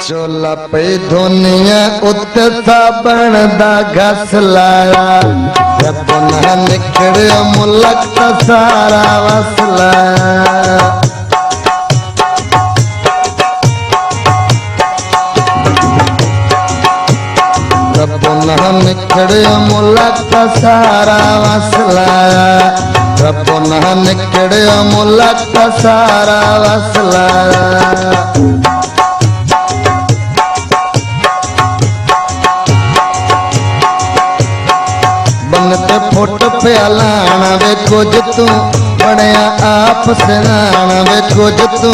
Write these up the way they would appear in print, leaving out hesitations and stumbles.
चोला पे धोनिया उत्ते साबण दा घस लाया जब पुनः निकले मुलक दा सारा वस लाया जब पुनः निकले मुलक दा सारा वस लाया जब पुनः निकले मुलक दा सारा वस लाया बनते फुट प्यालाना वे कुछ तू बनया आप सिराना वे कुछ तू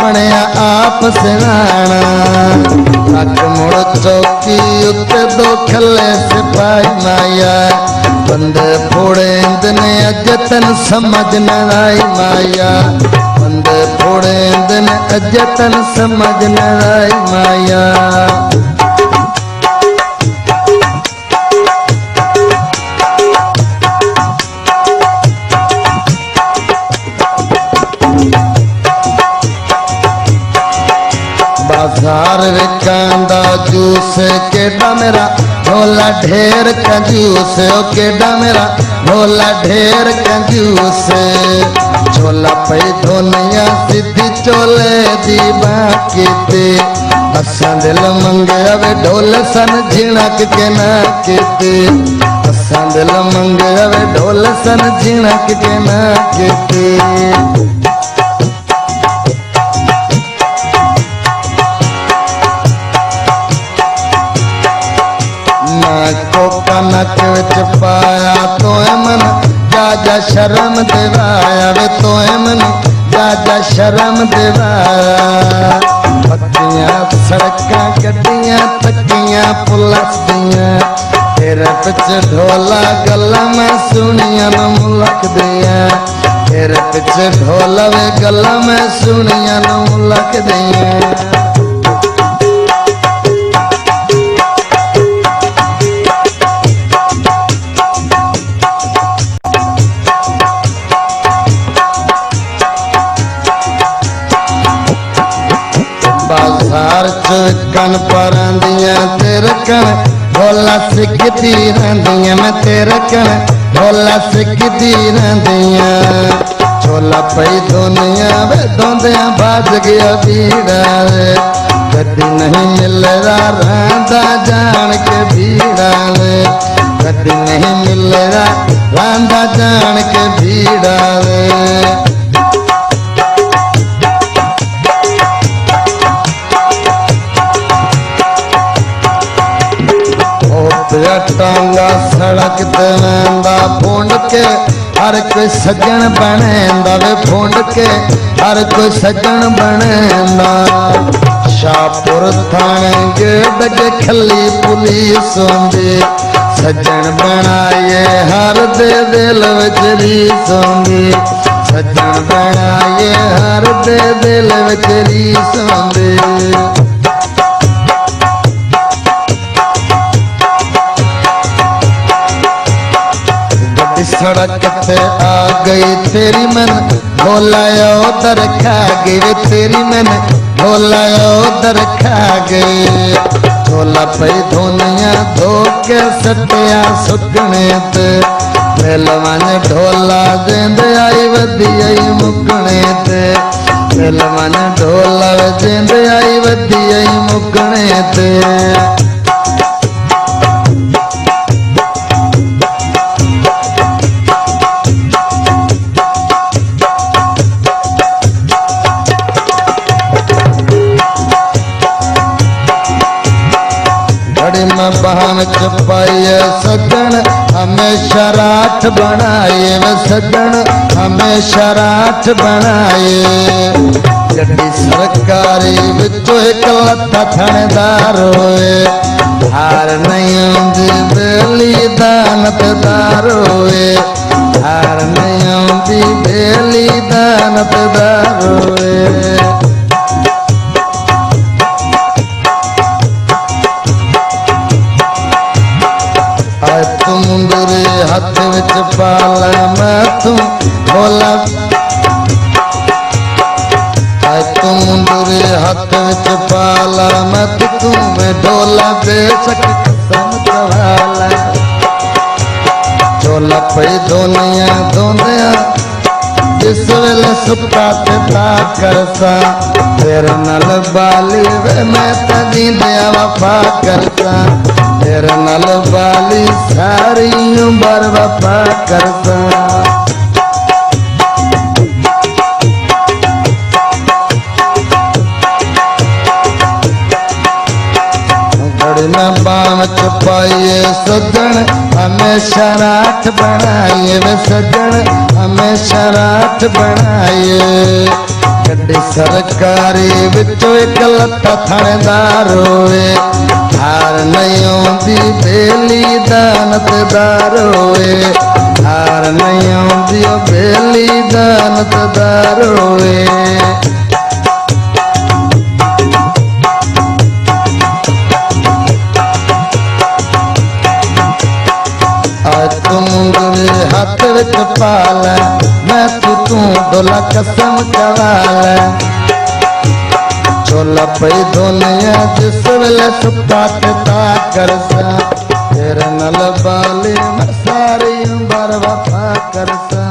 बनया आप सिराना अक मुड़ चौकी उत्ते दो खले सिपाही माया बंदे फोड़े इंदने अज तन समझ न आई माया बंदे फोड़े इंदने अज तन समझ न आई माया बाजार विकांदा जूस केडा मेरा ढोला ढेर कंजूस ओ केडा मेरा ढोला ढेर कंजूस चोला पे धोनिया सीधी चोले दी बाकी ते असा दिल मंगे वे ढोल सन झिणक के ना केते असा दिल मंगे वे ढोल सन झिणक के ना केते नक विच पाया तो मन जाजा शर्म दिवाया वे तो मन जाजा शर्म दिवाया पक्कियां सड़कां गड्डियां तक्कियां पुलिस दियां तेरे पिछ ढोला गल्लां मैं सुनियां न मुलक दियां तेरे पिछ ढोला वे गल्लां मैं सुनियां न मुलक दियां बाजार कन परांदियां तेरे कन ढोला सिखती रहंदियां मैं तेरे कन ढोला सिखती रहंदियां चोला पई धोनिया वे धोंदियां बाज गया भीड़ा रे कदी नहीं मिलदा रहंदा जान के भीड़ा रे कदी नहीं मिलदा रहंदा जान के भीड़ा रे टांगा सड़क ते वेंदा फुंड के हर कोई सज्जन बनेंदा वे फुंड के हर कोई सज्जन बनेंदा शाहपुर थाने गेट के खली पुलिस होंदी सज्जन बनाए हर दे दिल विच रीस होंदी सज्जन बनाए हर दे दिल विच रीस होंदी सड़क पे आ गई तेरी मन ढोलाया उधर खा गई तेरी मन ढोलाया उधर खा गई ढोला पे धोनिया धो के सटिया सुकने ते दिलवान ढोला देंद आई वधी आई मुकने ते दिलवान ढोला देंद आई वधी आई मुकने ते बहन चपाइए सजन हमेशा राठ बनाए वे सजन हमेशा राठ बनाए गड्डी सरकारी विचों एक लत्था थानेदार होए हार नहीं आउंदी बेली दानतदार होए हार नहीं आउंदी बेली दानतदार होए मुंदरे हाथ विच पाला मैं तू बोला तू मुंदरे हाथ विच पाला मत तू मैं ढोला बेशक कसम चवाला झोला पई दुनिया दोंदिया जिस वेले सुता ते ता करसा तेरे नाल बाली वे मैं तदी दिया वफा करसा तेरे नाल बाली सारी उम्र वफा करसा में बाम छुपाइए सजन हमेशा रात बनाइए वे सजन हमेशा रात बनाइए गड्डी सरकारी विचों एक लत्ता थानेदार होए हार नहीं आउंदी बेली दानतदार होए हार नहीं आउंदी बेली दानतदार होए हाथ विच पाला मैं तू डोला कसम चवाला झोला पई दुनिया जिस वेले सुता ते ता करसा तेरे नाल बाली मैं सारी उम्र वफा करसा